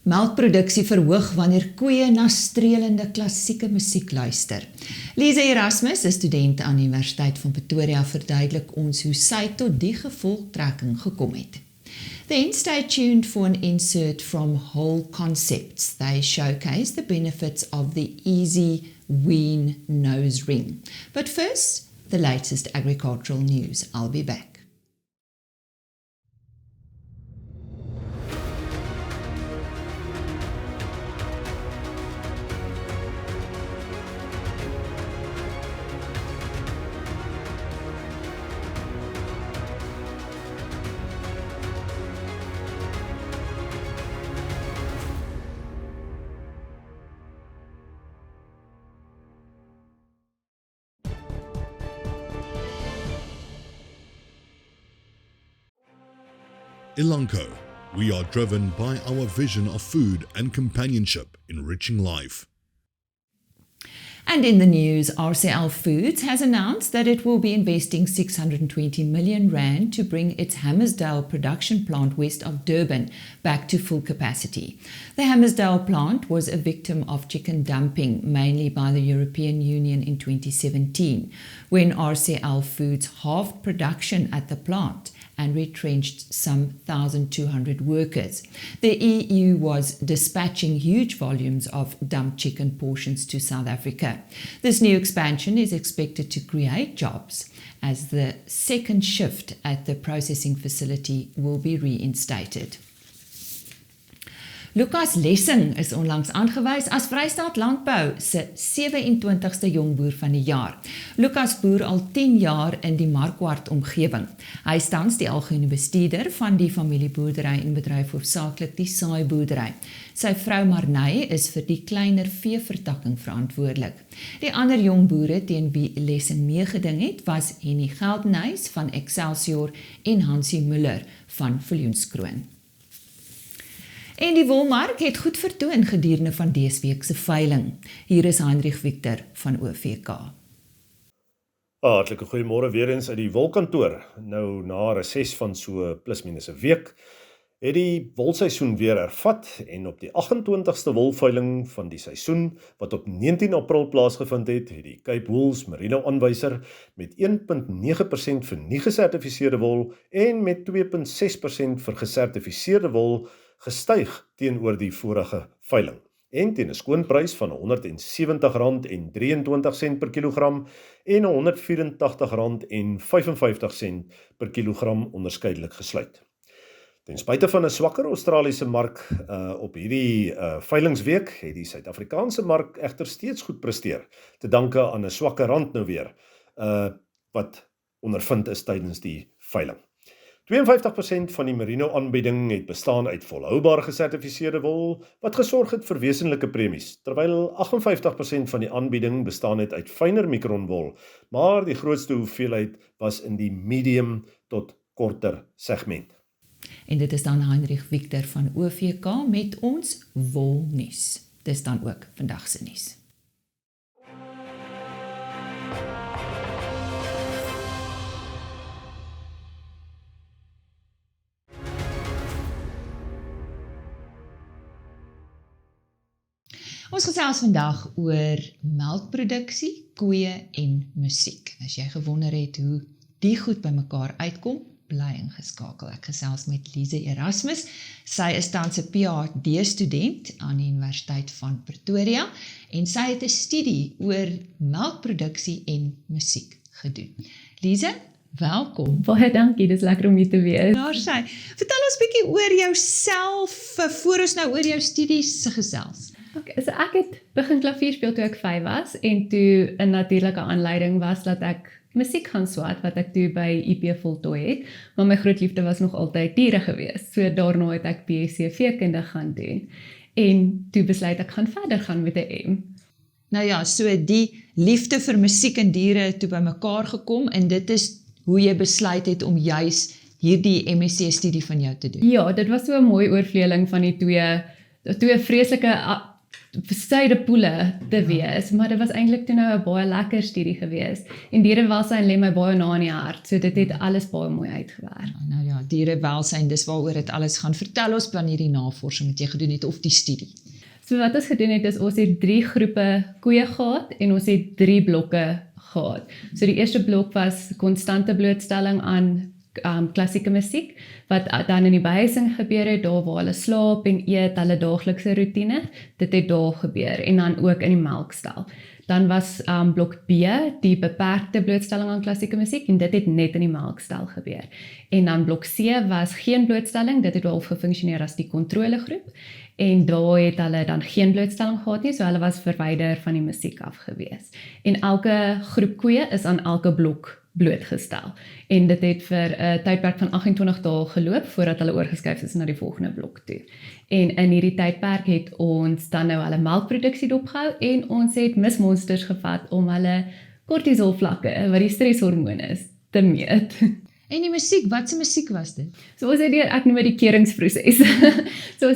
Melkproduksie verhoog wanneer koeie na strelende klassieke musiek luister. Lize-Marie Erasmus, 'n student aan die Universiteit van Pretoria, verduidelik ons hoe sy tot die gevolgtrekking gekom het. Then stay tuned for an insert from Whole Concepts. They showcase the benefits of the EasyWean NoseRing. But first, the latest agricultural news. I'll be back. Elanco, we are driven by our vision of food and companionship, enriching life. And in the news, RCL Foods has announced that it will be investing 620 million rand to bring its Hammersdale production plant west of Durban back to full capacity. The Hammersdale plant was a victim of chicken dumping, mainly by the European Union in 2017, when RCL Foods halved production at the plant and retrenched some 1,200 workers. The EU was dispatching huge volumes of dumped chicken portions to South Africa. This new expansion is expected to create jobs, as the second shift at the processing facility will be reinstated. Lucas Lessing is onlangs aangewys as Vrystaat Landbou se 27ste jongboer van die jaar. Lucas boer al 10 jaar in die Markwart omgewing. Hy is tans die algemene bestuurder van die familieboerdery en bedryf hoofsaaklik die saaiboerdery. Sy vrou Marney is vir die kleiner veevertakking verantwoordelik. Die ander jong boere teen wie Lessing meegeding het, was Henny Geldenhuys van Excelsior en Hansie Müller van Viljoenskroon. En die wolmark het goed vertoon gedurende van dese week se veiling. Hier is Heinrich Victor van OVK. Hartlike goeiemôre weer eens uit die wolkantoor. Nou na 'n reses van so plus minus 'n week, het die wolseisoen weer hervat en op die 28ste wolveiling van die seisoen, wat op 19 April plaasgevind het, het die Cape Wools Merino aanwyser met 1,9% vir nie gesertifiseerde wol en met 2,6% vir gesertifiseerde wol gestyg teenoor die vorige veiling en teen 'n skoonprys van R170,23 per kilogram en R184,55 per kilogram onderskeidelik gesluit. Ten spyte van 'n swakker Australiese mark op hierdie veilingsweek, het die Suid-Afrikaanse mark egter steeds goed presteer, te danke aan 'n swakker rand nou weer, wat ondervind is tydens die veiling. 52% van die merino aanbieding het bestaan uit volhoubaar gesertifiseerde wol, wat gesorg het vir wesenlike premies, terwyl 58% van die aanbieding bestaan het uit fyner mikronwol, maar die grootste hoeveelheid was in die medium tot korter segment. En dit is dan Heinrich Victor van OVK met ons wolnuus. Dis dan ook vandag se nuus. Ons gesels vandag oor melkproduksie, koeie en musiek. As jy gewonder het hoe die goed by mekaar uitkom, bly ingeskakel. Ek gesels met Lize-Marie Erasmus. Sy is tans 'n PhD-student aan die Universiteit van Pretoria en sy het 'n studie oor melkproduksie en musiek gedoen. Lise, welkom. Baie dankie, dis lekker om hier te wees. Daar sy. Vertel ons bietjie oor jouself, voor ons nou oor jou studies gesels. Okay, so ek het begin klavier speel toe ek 5 was en toe 'n natuurlike aanleiding was dat ek musiek gaan swat wat ek toe by IP voltooi het, maar my groot liefde was nog altyd diere gewees. So daarna het ek BSc veekunde gaan doen en toe besluit ek gaan verder gaan met 'n M. Nou ja, so die liefde vir musiek en diere het toe by mekaar gekom en dit is hoe jy besluit het om juis hierdie MSc studie van jou te doen. Ja, dit was so 'n mooi oorvleeling van die twee vreeslike suidepoele te wees, maar dit was eintlik toe nou 'n baie lekker studie gewees. En dierewelsyn lê my baie na in die hart, so dit het alles baie mooi uitgewerk. Nou ja, dierewelsyn, dis waaroor dit alles gaan. Vertel ons van hierdie navorsing wat jy gedoen het of die studie. So wat ons gedoen het is ons het 3 groepe koeie gehad en ons het 3 blokke gehad. So die eerste blok was konstante blootstelling aan klassieke musiek, wat dan in die behuising gebeur het, daar waar hulle slaap en eet, hulle daaglikse roetine, dit het daar gebeur, en dan ook in die melkstal. Dan was blok B, die beperkte blootstelling aan klassieke musiek, en dit het net in die melkstal gebeur. En dan blok C was geen blootstelling, dit het half gefunksioneer as die kontrolegroep, en daar het hulle dan geen blootstelling gehad nie, so hulle was verwyder van die musiek af gewees. En elke groep koeie is aan elke blok blootgestel. En dit het vir 'n tydperk van 28 dae geloop voordat hulle oorgeskuif is na die volgende blok toe. En in hierdie tydperk het ons dan nou hulle melkproduksie dopgehou en ons het mismonsters gevat om hulle kortisolvlakke, wat die stresshormoon is, te meet. En die musiek, wat se musiek was dit? So ons het ek noem dit die keuringsproses. So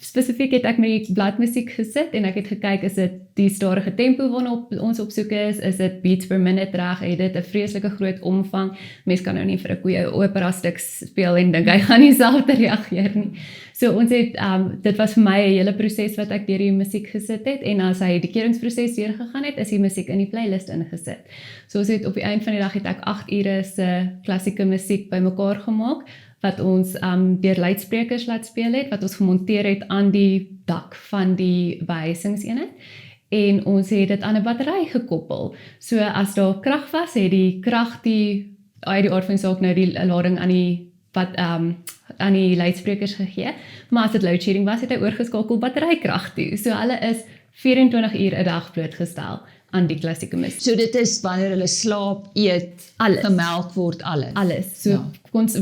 spesifiek het ek met die bladmusiek gesit en ek het gekyk, is dit die stadige tempo waarna ons op soek is dit beats per minute reg, het dit 'n vreeslike groot omvang. Mens kan nou nie vir 'n koeie opera stuk speel en dink hy gaan nie self reageer nie. So ons het, dit was vir my 'n hele proses wat ek deur die musiek gesit het, en as hy die keuringsproses deurgegaan het, is die musiek in die playlist ingesit. So ons het op die eind van die dag het ek 8 ure se klassieke musiek bymekaar gemaak, wat ons deur luidsprekers laat speel het, wat ons gemonteer het aan die dak van die behuisingseenheid. En ons het dit aan 'n battery gekoppel. So as daar krag was, het die krag uit die aard van die saak nou die lading aan die luidsprekers gegee, maar as dit load shedding was, het hy oorgeskakel batterykrag toe. So hulle is 24 uur 'n dag blootgestel aan die klassieke musiek. So dit is wanneer hulle slaap, eet, alles, gemelk word, alles. Alles. So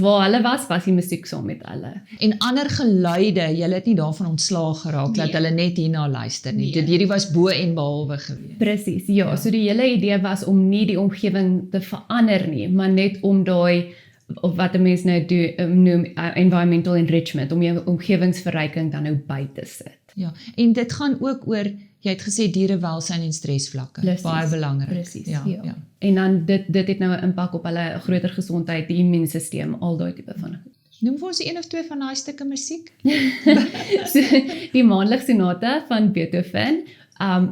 waar hulle was die musiek saam met hulle. En ander geluide, julle het nie daarvan ontslaag geraak, dat hulle net hierna luister nie. Dit hierdie was bo en behalwe gewees. Presies, ja. So die hele idee was om nie die omgewing te verander nie, maar net om daai, of wat 'n mens nou noem environmental enrichment, om jou omgewingsverryking dan nou by te sit. Ja, en dit gaan ook oor, jy het gesê dierewelsyn en stresvlakke, baie belangrik. Presies, ja. En dan dit het nou 'n impak op hulle groter gesondheid, die immuunstelsel, al daai tipe van goed. Noem vir ons 1 of 2 van daai stukke musiek. So, die maandelikse sonate van Beethoven,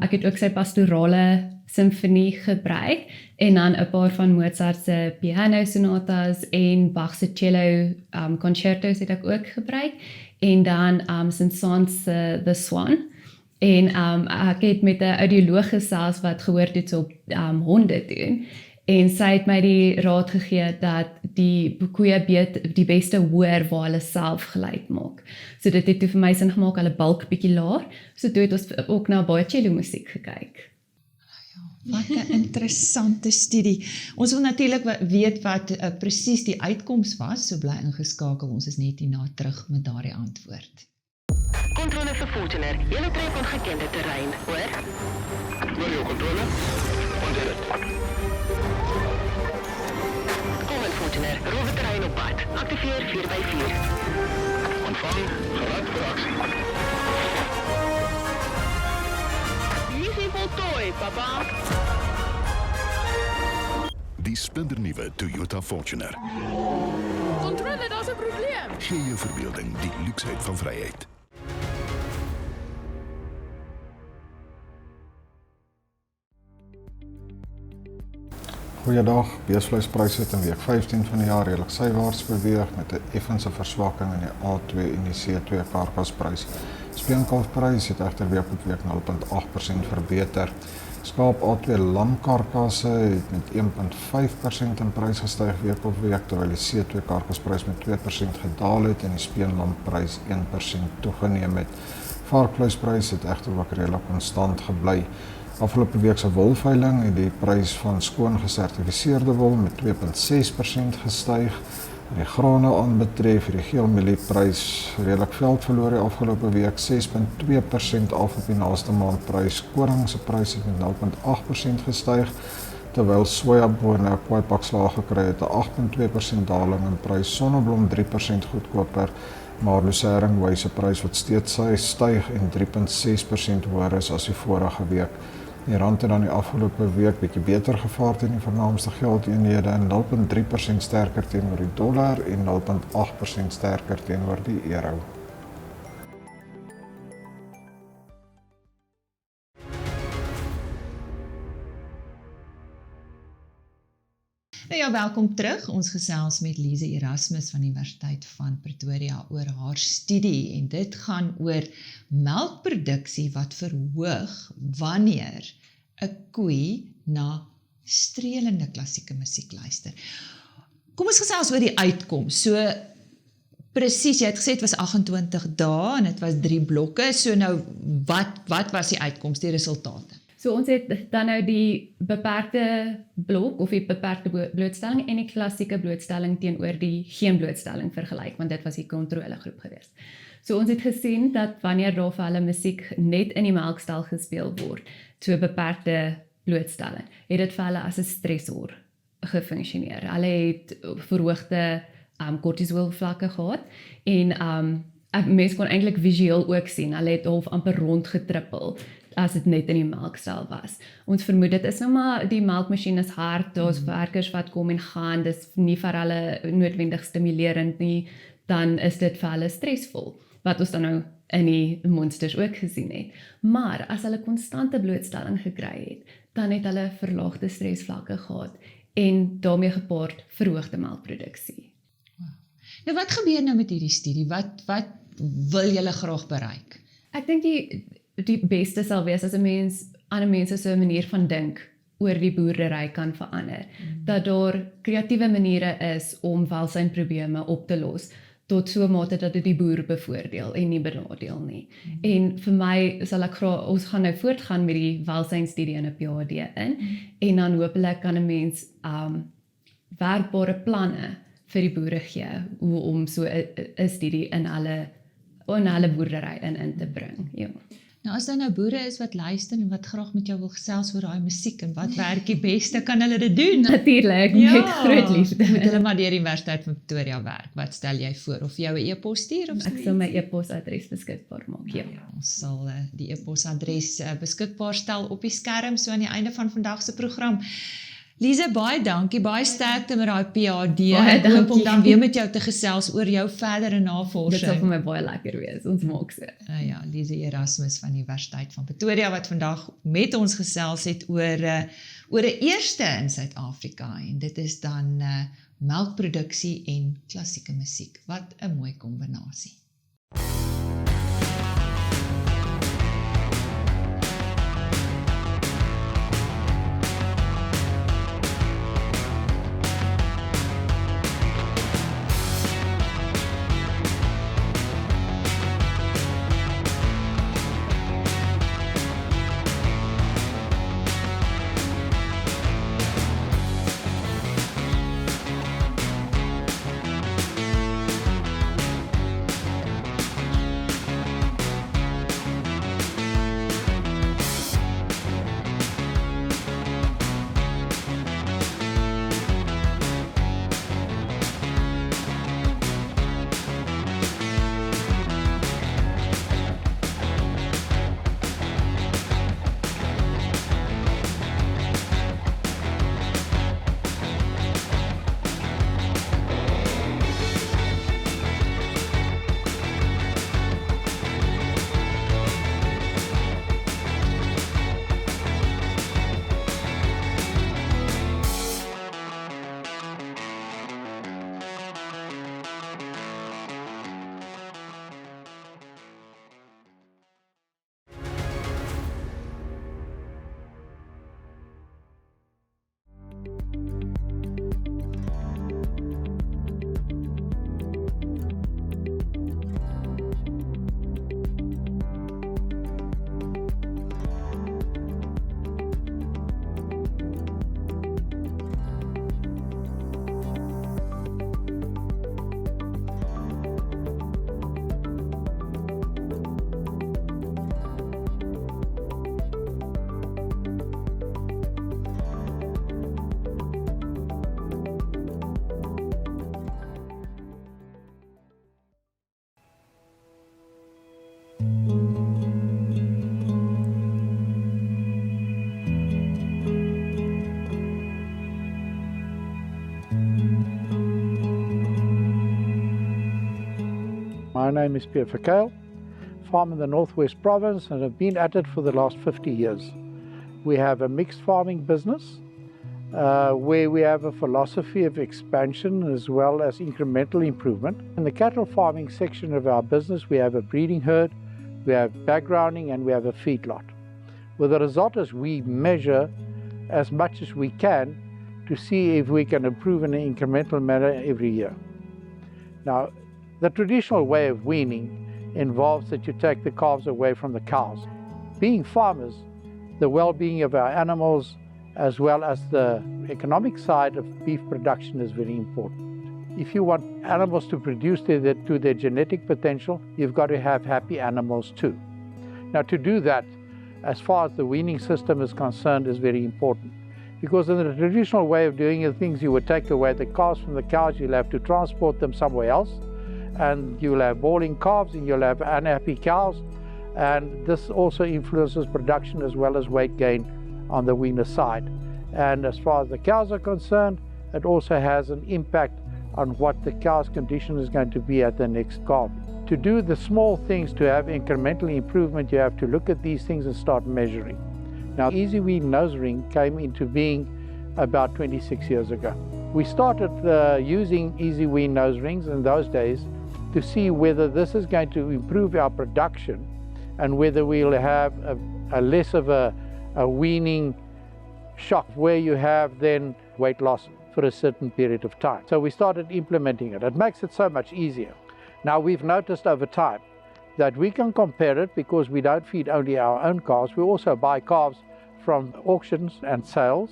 ek het ook sy pastorale simfonie gebruik, en dan 'n paar van Mozart se piano sonatas en Bach se cello concertos het ek ook gebruik, en dan Saint-Saëns se The Swan. En ek het met 'n audioloog gesels wat gehoor het op honde doen, en sy het my die raad gegee dat die koeie die beste hoor waar hulle self geluid maak. So dit het toe vir my sin gemaak, hulle bulk bietjie laer, so toe het ons ook na baie cello musiek gekyk. Wat 'n interessante studie. Ons wil natuurlik weet wat presies die uitkoms was, so bly ingeskakel, ons is net hierna terug met daardie antwoord. Controle vir Fortuner, julle trek ongekende terrein, hoor? Hoor jou controle? Onder dit. Kom in Fortuner, rowwe terrein op pad. Aktiveer 4x4. Ontvang, gerad vir aksie. Missie voltooi, papa. Die splinternuwe Toyota Fortuner. Controle, daar's 'n probleem. Gee jou verbeelding die luksheid van vryheid. Goeiedag, beesvleispryse het in week 15 van die jaar redelik sywaarts beweeg met 'n effense verswakking in die A2 en die C2 karkasprys. Speenkalfprys het egter week op week 0.8% verbeter. Skaap A2 lamkarkasse het met 1.5% in prys gestyg week op week, terwyl die C2 karkasprys met 2% gedaal het en die speenlamprys 1% toegeneem het. Varkvleispryse het egter ook redelik konstant gebly. Afgelope week se wolveiling het die prys van skoon gesertifiseerde wol met 2.6% gestyg. Die grane aanbetref het die geelmielie-prys redelik veld verloor die afgelope week, 6.2% af op die naaste maandprys. Koring se prys het met 0.8% gestyg, terwyl sojabone 'n kwaaipakslag gekry het, 'n 8.2% daling in prys. Sonneblom 3% goedkoper maar luister wys 'n prys wat steeds styg en 3,6% hoër is as die vorige week. Die rand het dan die afgelope week bietjie beter gevaar teen die vernaamste geldeenhede en 0,3% sterker teenoor die dollar en 0,8% sterker teenoor die euro. Nou ja, welkom terug. Ons gesels met Lize-Marie Erasmus van Universiteit van Pretoria oor haar studie en dit gaan oor melkproduksie wat verhoog wanneer 'n koei na strelende klassieke musiek luister. Kom ons gesels oor die uitkoms. So presies, jy het gesê dit was 28 dae en dit was 3 blokke. So nou wat was die uitkoms, die resultate? So ons het dan nou die beperkte blok of die beperkte blootstelling en die klassieke blootstelling teenoor die geen blootstelling vergelyk, want dit was die kontrolegroep geweest. So ons het gesien dat wanneer daar vir hulle musiek net in die melkstal gespeel word, so 'n beperkte blootstelling, het dit vir hulle as 'n stresor gefunksioneer. Hulle het verhoogde kortisol vlakke gehad en 'n mens kon eintlik visueel ook sien, hulle het half amper rondgetrippel as dit net in die melkstal was. Ons vermoed dit is nou maar die melkmasjien is hard, daar's werkers wat kom en gaan, dis nie vir hulle noodwendig stimulerend nie, dan is dit vir hulle stresvol, wat ons dan nou in die monsters ook gesien het. Maar as hulle konstante blootstelling gekry het, dan het hulle verlaagde stresvlakke gehad en daarmee gepaard verhoogde melkproduksie. Nou wat gebeur nou met hierdie studie? Wat wil julle graag bereik? Ek dink die beste sal wees as 'n mens ander mense se manier van dink oor die boerdery kan verander. Dat daar kreatiewe maniere is om welsynprobleme op te los tot so 'n mate dat dit die boer bevoordeel en nie benadeel nie. En vir my sal ek graag, ons gaan nou voortgaan met die welsynstudie in 'n PhD in en dan hopelik kan 'n mens werkbare planne vir die boere gee om so 'n studie in hulle boerdery in te bring. Ja. Nou as daar nou boere is wat luister en wat graag met jou wil gesels oor daai musiek en wat werk die beste, kan hulle dit doen? Natuurlik, met groot liefde. Moet hulle maar deur die Universiteit van Pretoria werk. Wat stel jy voor? Of jou 'n e-pos stuur of so? Ek sal my e-posadres beskikbaar maak. Ja. Ons sal die e-posadres beskikbaar stel op die skerm so aan die einde van vandag se program. Lise, baie dankie, baie sterkte met daai PhD. Ek hoop om dan weer met jou te gesels oor jou verdere navorsing. Dit sal vir my baie lekker wees, ons maak so. Ja, Lize-Marie Erasmus van die Universiteit van Pretoria wat vandag met ons gesels het oor 'n eerste in Suid-Afrika en dit is dan melkproduksie en klassieke musiek. Wat 'n mooi kombinasie. My name is Pierre Verkuil, farm in the Northwest Province, and have been at it for the last 50 years. We have a mixed farming business where we have a philosophy of expansion as well as incremental improvement. In the cattle farming section of our business, we have a breeding herd, we have backgrounding, and we have a feedlot. Well, the result is we measure as much as we can to see if we can improve in an incremental manner every year. Now, the traditional way of weaning involves that you take the calves away from the cows. Being farmers, the well-being of our animals as well as the economic side of beef production is very important. If you want animals to produce to their genetic potential, you've got to have happy animals too. Now, to do that, as far as the weaning system is concerned, is very important. Because in the traditional way of doing things, you would take away the calves from the cows, you'll have to transport them somewhere else, and you'll have bawling calves and you'll have unhappy cows, and this also influences production as well as weight gain on the weaner side. And as far as the cows are concerned, it also has an impact on what the cow's condition is going to be at the next calf. To do the small things to have incremental improvement, you have to look at these things and start measuring. Now, EasyWean NoseRing came into being about 26 years ago. We started using EasyWean NoseRings in those days to see whether this is going to improve our production and whether we'll have a less of a weaning shock where you have then weight loss for a certain period of time. So we started implementing it. It makes it so much easier. Now, we've noticed over time that we can compare it because we don't feed only our own calves. We also buy calves from auctions and sales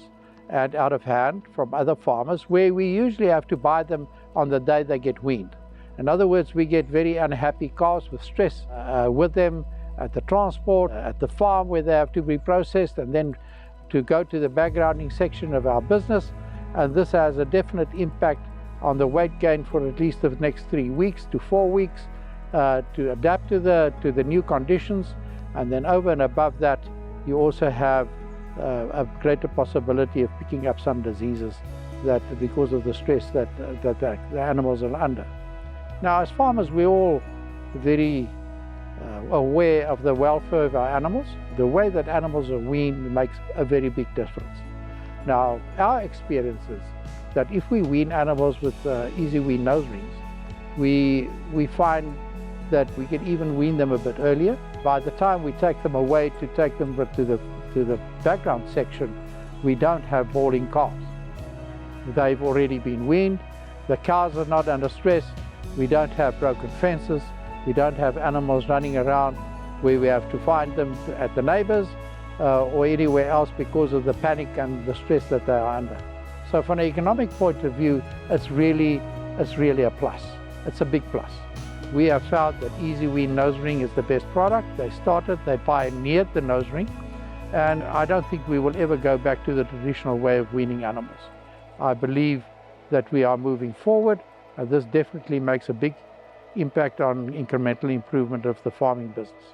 and out of hand from other farmers where we usually have to buy them on the day they get weaned. In other words, we get very unhappy calves with stress with them at the transport, at the farm where they have to be processed and then to go to the backgrounding section of our business. And this has a definite impact on the weight gain for at least the next 3 weeks to 4 weeks to adapt to the new conditions. And then over and above that, you also have a greater possibility of picking up some diseases that because of the stress that the animals are under. Now, as farmers, we're all very aware of the welfare of our animals. The way that animals are weaned makes a very big difference. Now, our experience is that if we wean animals with EasyWean NoseRings, we find that we can even wean them a bit earlier. By the time we take them away to take them to the background section, we don't have bawling calves. They've already been weaned. The cows are not under stress. We don't have broken fences. We don't have animals running around where we have to find them at the neighbors or anywhere else because of the panic and the stress that they are under. So from an economic point of view, it's really a plus. It's a big plus. We have found that EasyWean NoseRing is the best product. They pioneered the NoseRing, and I don't think we will ever go back to the traditional way of weaning animals. I believe that we are moving forward, and this definitely makes a big impact on incremental improvement of the farming business.